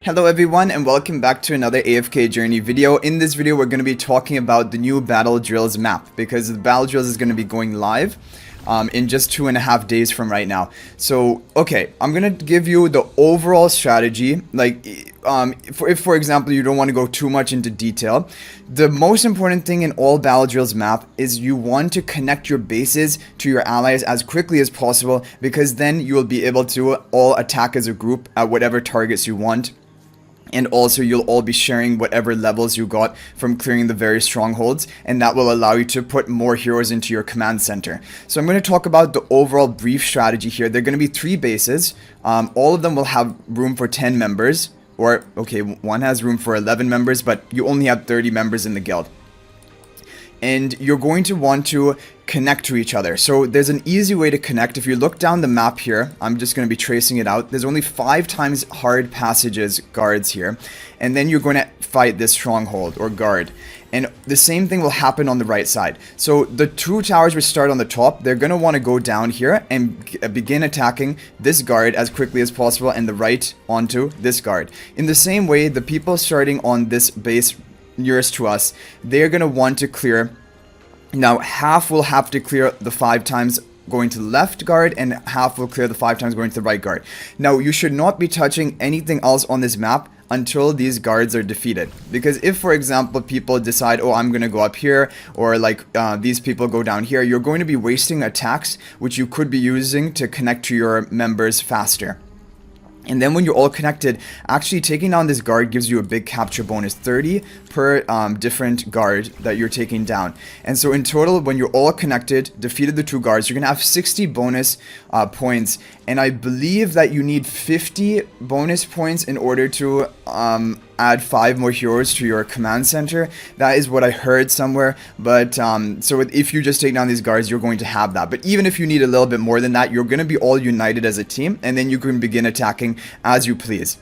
Hello everyone and welcome back to another AFK journey video. In this video we're going to be talking about the new battle drills map because the battle drills is going to be going live in just 2.5 days from right now. So okay, I'm going to give you the overall strategy. Like if for example you don't want to go too much into detail, the most important thing in all battle drills map is you want to connect your bases to your allies as quickly as possible, because then you will be able to all attack as a group at whatever targets you want. And also you'll all be sharing whatever levels you got from clearing the various strongholds, and that will allow you to put more heroes into your command center. So I'm going to talk about the overall brief strategy here. There are going to be 3 bases. All of them will have room for 10 members. Or, okay, one has room for 11 members, but you only have 30 members in the guild. And you're going to want to connect to each other. So there's an easy way to connect. If you look down the map here, I'm just going to be tracing it out. There's only 5 times hard passages guards here. And then you're going to fight this stronghold or guard. And the same thing will happen on the right side. So the 2 towers which start on the top, they're going to want to go down here and begin attacking this guard as quickly as possible, and the right onto this guard. In the same way, the people starting on this base nearest to us, they're going to want to clear. Now half will have to clear the 5 times going to the left guard, and half will clear the 5 times going to the right guard. Now you should not be touching anything else on this map until these guards are defeated, because if for example people decide, oh, I'm gonna go up here, or like these people go down here, you're going to be wasting attacks which you could be using to connect to your members faster. And then when you're all connected, actually taking down this guard gives you a big capture bonus, 30 per different guard that you're taking down. And so in total, when you're all connected, defeated the 2 guards, you're going to have 60 bonus points. And I believe that you need 50 bonus points in order to add 5 more heroes to your command center. That is what I heard somewhere. But so if you just take down these guards, you're going to have that. But even if you need a little bit more than that, you're going to be all united as a team, and then you can begin attacking as you please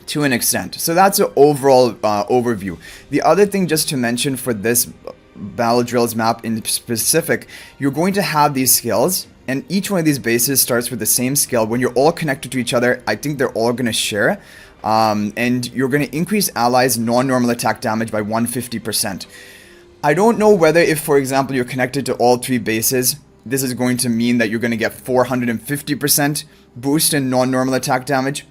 to an extent. So that's an overall overview. The other thing just to mention for this battle drills map in specific, you're going to have these skills, and each one of these bases starts with the same skill. When you're all connected to each other, I think they're all going to share. And you're going to increase allies' non-normal attack damage by 150%. I don't know whether if, for example, you're connected to all 3 bases, this is going to mean that you're going to get 450% boost in non-normal attack damage.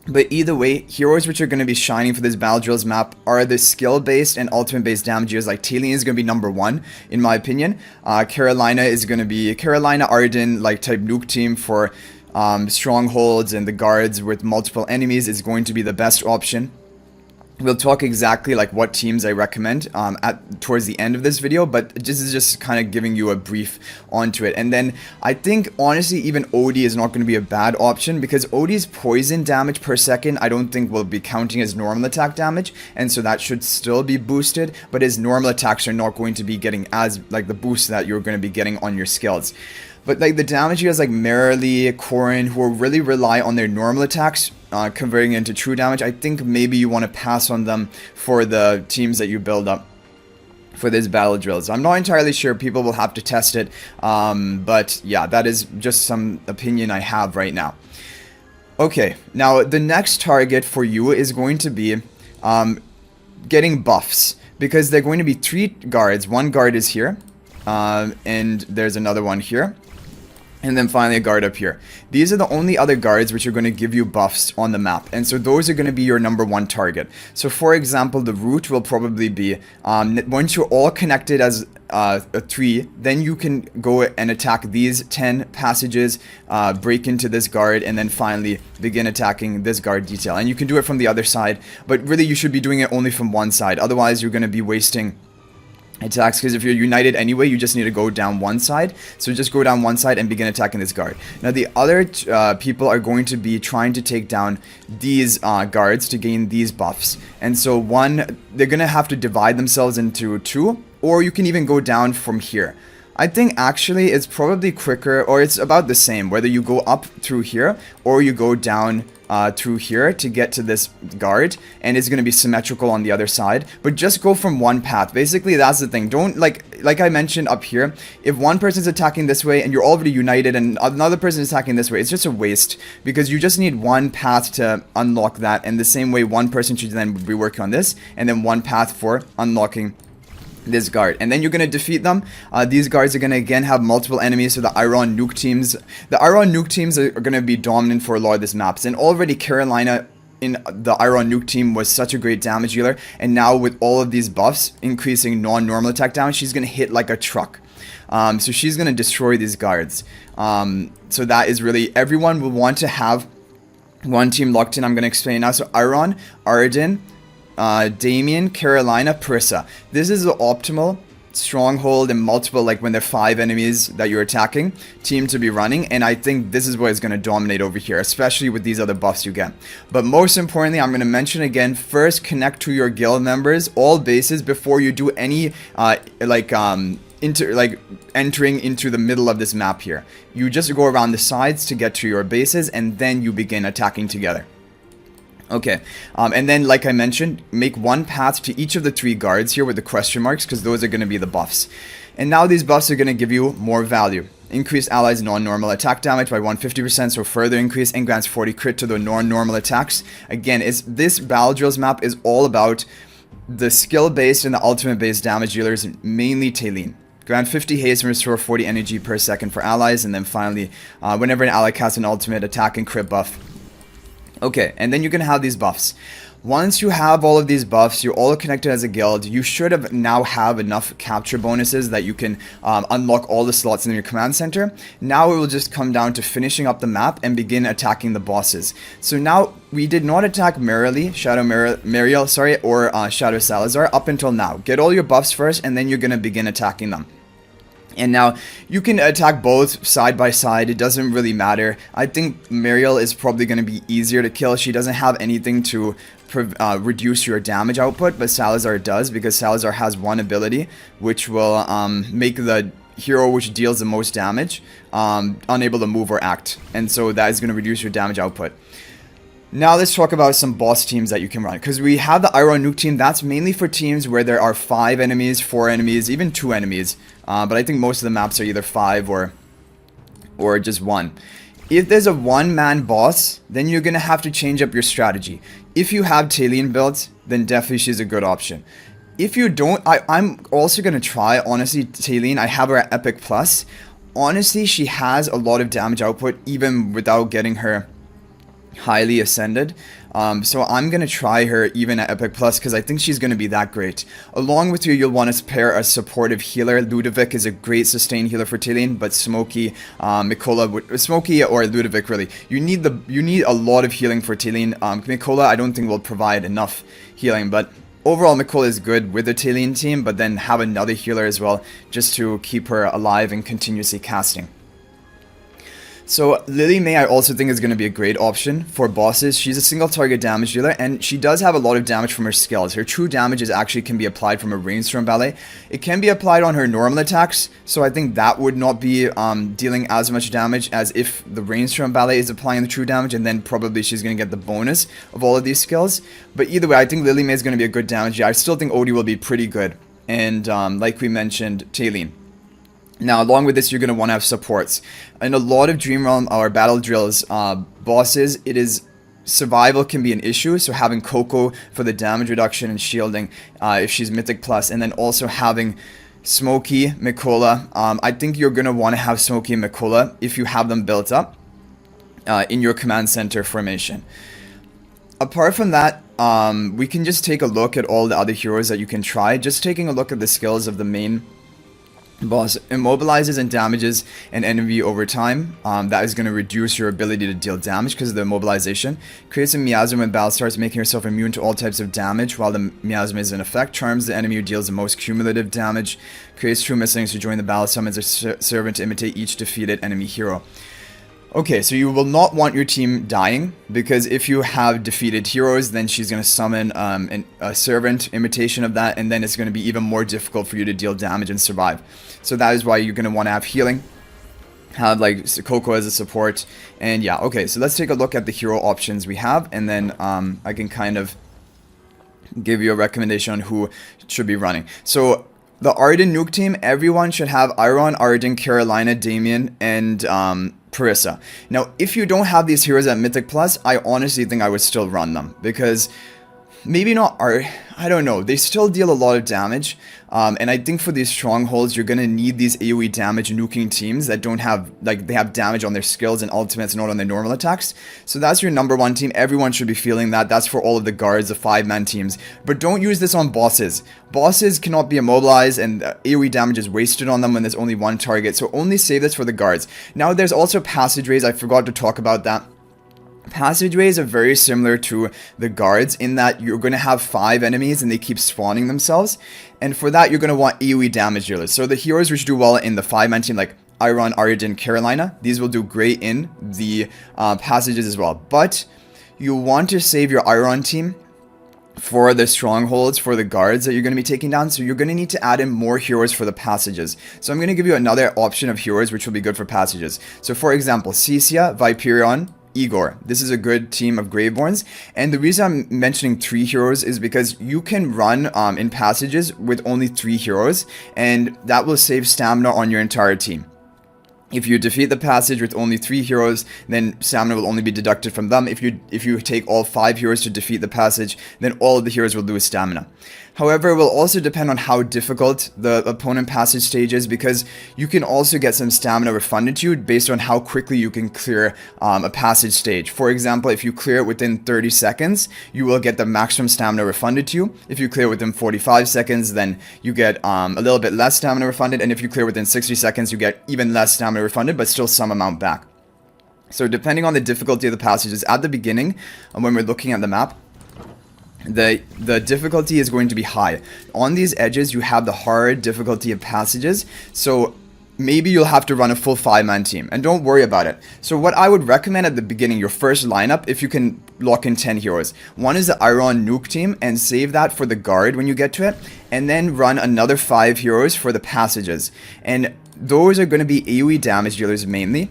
But either way, heroes which are going to be shining for this battle drills map are the skill-based and ultimate-based damages. Like Talion is going to be number 1, in my opinion. Carolina is going to be Carolina Arden, like type nuke team for strongholds and the guards with multiple enemies is going to be the best option. We'll talk exactly like what teams I recommend towards the end of this video, but this is just kind of giving you a brief onto it. And then I think honestly even Odie is not going to be a bad option, because Odie's poison damage per second I don't think will be counting as normal attack damage, and so that should still be boosted, but his normal attacks are not going to be getting as like the boost that you're going to be getting on your skills. But like the damage guys like Marilee, Corrin, who really rely on their normal attacks converting into true damage, I think maybe you want to pass on them for the teams that you build up for this battle drills. I'm not entirely sure, people will have to test it, but yeah, that is just some opinion I have right now. Okay, now the next target for you is going to be getting buffs, because they're going to be 3 guards. 1 guard is here, and there's another one here, and then finally a guard up here. These are the only other guards which are going to give you buffs on the map, and so those are going to be your number 1 target. So for example, the route will probably be once you're all connected as a 3, then you can go and attack these 10 passages, break into this guard, and then finally begin attacking this guard detail. And you can do it from the other side, but really you should be doing it only from one side, otherwise you're going to be wasting attacks, because if you're united anyway, you just need to go down one side. So just go down one side and begin attacking this guard. Now the other people are going to be trying to take down these guards to gain these buffs, and so they're gonna have to divide themselves into 2, or you can even go down from here. I think actually it's probably quicker, or it's about the same, whether you go up through here or you go down through here to get to this guard, and it's going to be symmetrical on the other side, but just go from one path. Basically, that's the thing. Don't, like I mentioned up here, if one person's attacking this way and you're already united and another person is attacking this way, it's just a waste, because you just need one path to unlock that, and the same way one person should then be working on this, and then one path for unlocking this guard, and then you're going to defeat them. These guards are going to again have multiple enemies, so the iron nuke teams are going to be dominant for a lot of this maps, and already Carolina in the iron nuke team was such a great damage dealer, and now with all of these buffs increasing non-normal attack damage, she's going to hit like a truck. So she's going to destroy these guards. So that is really, everyone will want to have one team locked in. I'm going to explain now. So Iron, Arden, Damien, Carolina, Parissa. This is the optimal stronghold and multiple, like when there are 5 enemies that you're attacking, team to be running, and I think this is what is going to dominate over here, especially with these other buffs you get. But most importantly, I'm going to mention again, first connect to your guild members, all bases, before you do any entering into the middle of this map here. You just go around the sides to get to your bases, and then you begin attacking together. Okay, and then like I mentioned, make one path to each of the 3 guards here with the question marks, because those are going to be the buffs. And now these buffs are going to give you more value. Increase allies' non-normal attack damage by 150%, so further increase, and grants 40 crit to the non-normal attacks. Again, this Battle Drills map is all about the skill-based and the ultimate-based damage dealers, mainly Talene. Grant 50 haste and restore 40 energy per second for allies, and then finally, whenever an ally casts an ultimate, attack and crit buff. Okay, and then you're going to have these buffs. Once you have all of these buffs, you're all connected as a guild, you should have now have enough capture bonuses that you can unlock all the slots in your command center. Now it will just come down to finishing up the map and begin attacking the bosses. So now, we did not attack Mariel, or Shadow Salazar up until now. Get all your buffs first, and then you're going to begin attacking them. And now, you can attack both side by side, it doesn't really matter. I think Mariel is probably going to be easier to kill. She doesn't have anything to reduce your damage output, but Salazar does, because Salazar has one ability, which will make the hero which deals the most damage unable to move or act. And so that is going to reduce your damage output. Now let's talk about some boss teams that you can run, because we have the Iron Nuke team. That's mainly for teams where there are 5 enemies, 4 enemies, even 2 enemies. But I think most of the maps are either 5 or just 1. If there's a one-man boss, then you're going to have to change up your strategy. If you have Talene built, then definitely she's a good option. If you don't, I'm also going to try, honestly, Talene. I have her at Epic Plus. Honestly, she has a lot of damage output, even without getting her highly ascended. So I'm going to try her even at Epic Plus, because I think she's going to be that great. Along with you, you'll want to pair a supportive healer. Ludovic is a great sustain healer for Talene, but Smokey, Mikola, Smokey or Ludovic really. You need a lot of healing for Talene. Mikola I don't think will provide enough healing, but overall Mikola is good with the Talene team, but then have another healer as well, just to keep her alive and continuously casting. So Lily May I also think is going to be a great option for bosses. She's a single target damage dealer, and she does have a lot of damage from her skills. Her true damages actually can be applied from a rainstorm ballet. It can be applied on her normal attacks, so I think that would not be dealing as much damage as if the rainstorm ballet is applying the true damage, and then probably she's going to get the bonus of all of these skills. But either way, I think Lily May is going to be a good damage dealer. I still think Odie will be pretty good, and like we mentioned, Talene. Now, along with this, you're going to want to have supports. In a lot of Dream Realm or Battle Drills bosses, it is survival can be an issue, so having Coco for the damage reduction and shielding if she's Mythic Plus, and then also having Smokey, Mikola. I think you're going to want to have Smokey and Mikola if you have them built up in your command center formation. Apart from that, we can just take a look at all the other heroes that you can try. Just taking a look at the skills of the main boss. Immobilizes and damages an enemy over time. That is going to reduce your ability to deal damage because of the immobilization. Creates a miasma when battle starts, making yourself immune to all types of damage while the miasma is in effect. Charms the enemy who deals the most cumulative damage. Creates true misslings to join the battle. Summons a servant to imitate each defeated enemy hero. Okay, so you will not want your team dying, because if you have defeated heroes, then she's going to summon a servant imitation of that, and then it's going to be even more difficult for you to deal damage and survive. So that is why you're going to want to have healing. have like Coco as a support. And yeah, okay, so let's take a look at the hero options we have, and then I can kind of give you a recommendation on who should be running. So the Arden nuke team, everyone should have Iron, Arden, Carolina, Damien, and Parissa. Now, if you don't have these heroes at Mythic Plus, I honestly think I would still run them, because maybe not I don't know, they still deal a lot of damage, and I think for these strongholds you're gonna need these AoE damage nuking teams that don't have, like, they have damage on their skills and ultimates, not on their normal attacks. So that's your number one team. Everyone should be feeling that. That's for all of the guards, the 5-man teams. But don't use this on bosses. Bosses cannot be immobilized, and AoE damage is wasted on them when there's only one target, so only save this for the guards. Now there's also passageways. I forgot to talk about that. Passageways are very similar to the guards in that you're going to have 5 enemies and they keep spawning themselves, and for that you're going to want AoE damage dealers. So the heroes which do well in the 5-man team, like Iron, Arden, Carolina, these will do great in the passages as well. But you want to save your Iron team for the strongholds, for the guards that you're going to be taking down, so you're going to need to add in more heroes for the passages. So I'm going to give you another option of heroes which will be good for passages. So for example, Cecia, Viperion, Igor. This is a good team of Graveborns, and the reason I'm mentioning 3 heroes is because you can run in passages with only 3 heroes, and that will save stamina on your entire team. If you defeat the passage with only 3 heroes, then stamina will only be deducted from them. If you take all 5 heroes to defeat the passage, then all of the heroes will lose stamina. However, it will also depend on how difficult the opponent passage stage is, because you can also get some stamina refunded to you based on how quickly you can clear a passage stage. For example, if you clear it within 30 seconds, you will get the maximum stamina refunded to you. If you clear within 45 seconds, then you get a little bit less stamina refunded, and if you clear within 60 seconds, you get even less stamina refunded, but still some amount back. So depending on the difficulty of the passages at the beginning, when we're looking at the map, the difficulty is going to be high. On these edges, you have the hard difficulty of passages, so maybe you'll have to run a full 5-man team, and don't worry about it. So what I would recommend at the beginning, your first lineup, if you can lock in 10 heroes. One is the Iron nuke team, and save that for the guard when you get to it, and then run another 5 heroes for the passages. And those are going to be AoE damage dealers mainly,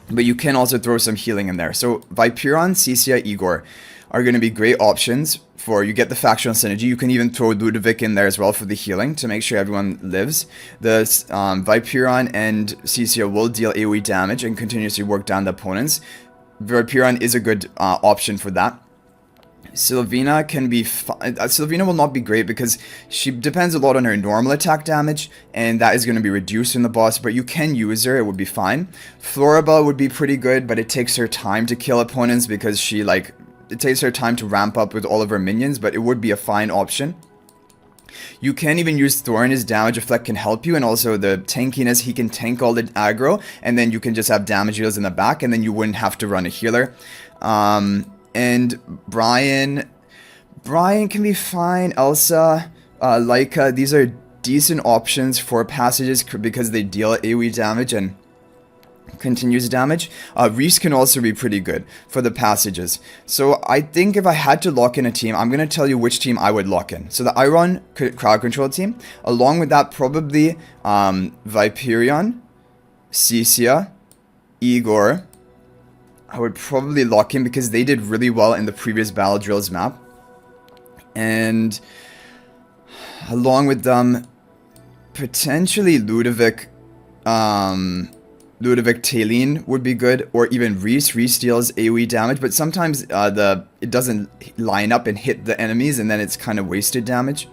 but you can also throw some healing in there. So Viperion, Cecia, Igor are going to be great options for, you get the factional synergy. You can even throw Ludovic in there as well for the healing to make sure everyone lives. The Viperion and Cecia will deal AoE damage and continuously work down the opponents. Viperion is a good option for that. Sylvina can be Sylvina will not be great because she depends a lot on her normal attack damage, and that is going to be reduced in the boss, but you can use her, it would be fine. Floribel would be pretty good, but it takes her time to kill opponents because she, like, it takes her time to ramp up with all of her minions, but it would be a fine option. You can even use Thorn. His damage effect can help you, and also the tankiness, he can tank all the aggro, and then you can just have damage deals in the back, and then you wouldn't have to run a healer. And Brian can be fine. Elsa, Leica, these are decent options for passages because they deal AoE damage and continuous damage. Reese can also be pretty good for the passages. So I think if I had to lock in a team, I'm going to tell you which team I would lock in. So the Iron crowd control team, along with that probably Viperion, Cecia, Igor, I would probably lock in because they did really well in the previous Battle Drills map. And along with them, potentially Ludovic, Talene would be good, or even Reese. Reese deals AoE damage, but sometimes it doesn't line up and hit the enemies, and then it's kind of wasted damage.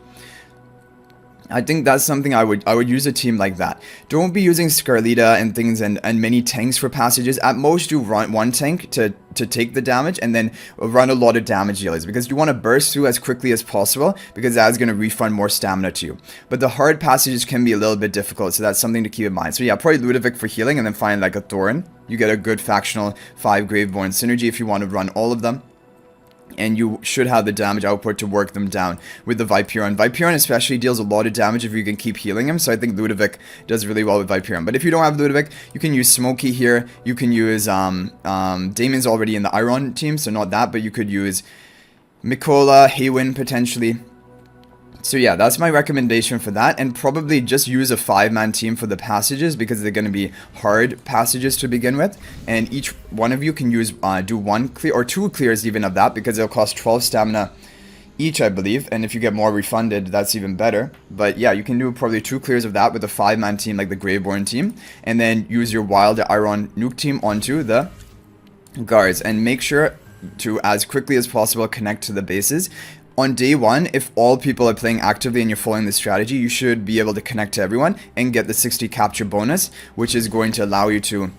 I think that's something I would use a team like that. Don't be using Scarlita and things and many tanks for passages. At most, you run one tank to take the damage, and then run a lot of damage dealers, because you want to burst through as quickly as possible, because that's going to refund more stamina to you. But the hard passages can be a little bit difficult, so that's something to keep in mind. So yeah, probably Ludovic for healing, and then find like a Thorin. You get a good factional 5 Graveborn synergy if you want to run all of them. And you should have the damage output to work them down with the Viperion. Viperion especially deals a lot of damage if you can keep healing him, so I think Ludovic does really well with Viperion. But if you don't have Ludovic, you can use Smokey here. You can use, Damien's already in the Iron team, so not that, but you could use Mikola, Haywin potentially. So yeah, that's my recommendation for that, and probably just use a 5-man team for the passages because they're going to be hard passages to begin with, and each one of you can use do 1 clear or 2 clears even of that because it'll cost 12 stamina each, I believe, and if you get more refunded, that's even better. But yeah, you can do probably 2 clears of that with a 5-man team like the Graveborn team, and then use your Wild Iron Nuke team onto the guards, and make sure to, as quickly as possible, connect to the bases. On day 1, if all people are playing actively and you're following the strategy, you should be able to connect to everyone and get the 60 capture bonus, which is going to allow you to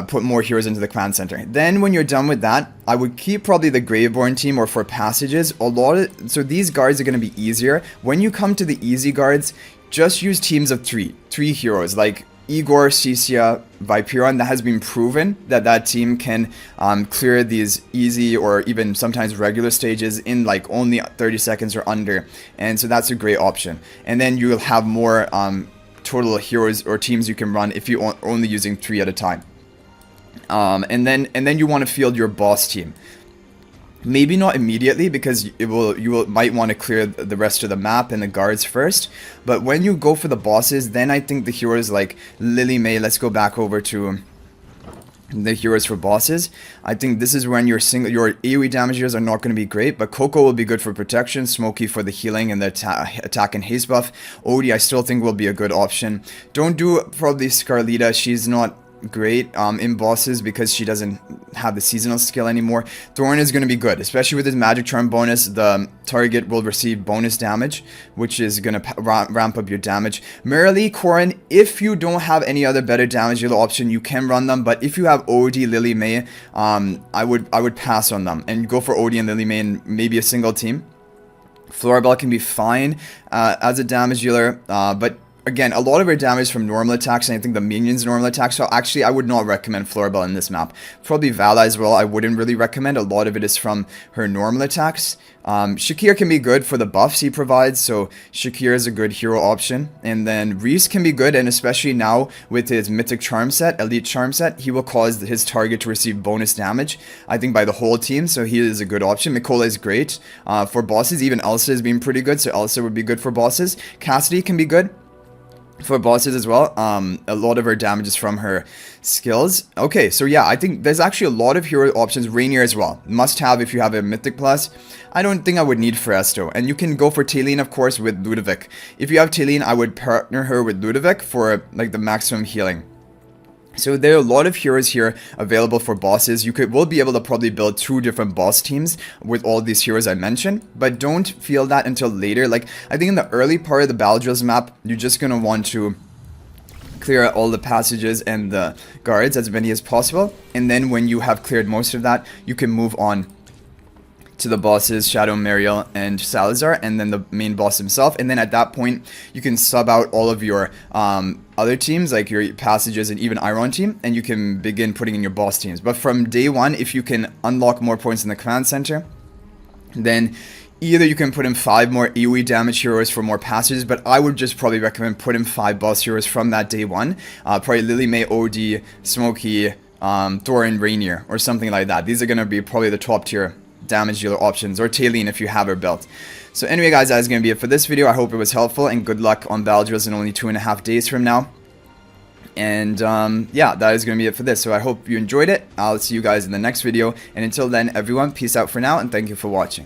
put more heroes into the command center. Then when you're done with that, I would keep probably the Graveborn team, or for passages, so these guards are going to be easier. When you come to the easy guards, just use teams of 3 heroes like Igor, Cisia, Viperon. That has been proven that team can clear these easy or even sometimes regular stages in like only 30 seconds or under, and so that's a great option. And then you'll have more total heroes or teams you can run if you're only using 3 at a time. And then you want to field your boss team. Maybe not immediately because might want to clear the rest of the map and the guards first. But when you go for the bosses, then I think the heroes like Lily May. Let's go back over to the heroes for bosses. I think this is when your AoE damage heroes are not going to be great, but Coco will be good for protection, Smokey for the healing and the attack and haste buff. Odie I still think will be a good option. Don't do probably Scarlita. She's not great in bosses because she doesn't have the seasonal skill anymore. Thorn is going to be good, especially with his magic charm bonus. The target will receive bonus damage, which is going to ramp up your damage. Marilee, Corrin, if you don't have any other better damage dealer option, you can run them, but if you have Odie, Lily May, I would pass on them and go for Odie and Lily May in maybe a single team. Florabelle can be fine as a damage dealer, but again, a lot of her damage is from normal attacks, and I think the minions normal attacks, so actually I would not recommend Florabelle in this map. Probably Vala as well, I wouldn't really recommend. A lot of it is from her normal attacks. Shakir can be good for the buffs he provides, so Shakir is a good hero option. And then Reese can be good, and especially now with his mythic charm set, elite charm set, he will cause his target to receive bonus damage, I think by the whole team, so he is a good option. Mikola is great for bosses. Even Elsa has been pretty good, so Elsa would be good for bosses. Cassidy can be good for bosses as well. A lot of her damage is from her skills. Okay, so yeah, I think there's actually a lot of hero options. Rainier as well, must have if you have a mythic plus. I don't think I would need Feresto, and you can go for Taylene of course with Ludovic. If you have Taylene, I would partner her with Ludovic for like the maximum healing. So there are a lot of heroes here available for bosses. You will be able to probably build 2 different boss teams with all these heroes I mentioned, but don't feel that until later. Like, I think in the early part of the Battle Drills map, you're just going to want to clear out all the passages and the guards, as many as possible, and then when you have cleared most of that, you can move on to the bosses, Shadow, Mariel, and Salazar, and then the main boss himself. And then at that point, you can sub out all of your other teams, like your passages and even Iron team, and you can begin putting in your boss teams. But from day 1, if you can unlock more points in the command center, then either you can put in 5 more AoE damage heroes for more passages, but I would just probably recommend putting 5 boss heroes from that day 1. Probably Lily May, Odie, Smokey, Thor, and Rainier, or something like that. These are going to be probably the top tier damage dealer options, or Taylene if you have her built. So anyway guys, that is going to be it for this video. I hope it was helpful, and good luck on Battle Drills in only 2.5 days from now. And yeah, that is going to be it for this. So I hope you enjoyed it. I'll see you guys in the next video, and until then, everyone, peace out for now, and thank you for watching.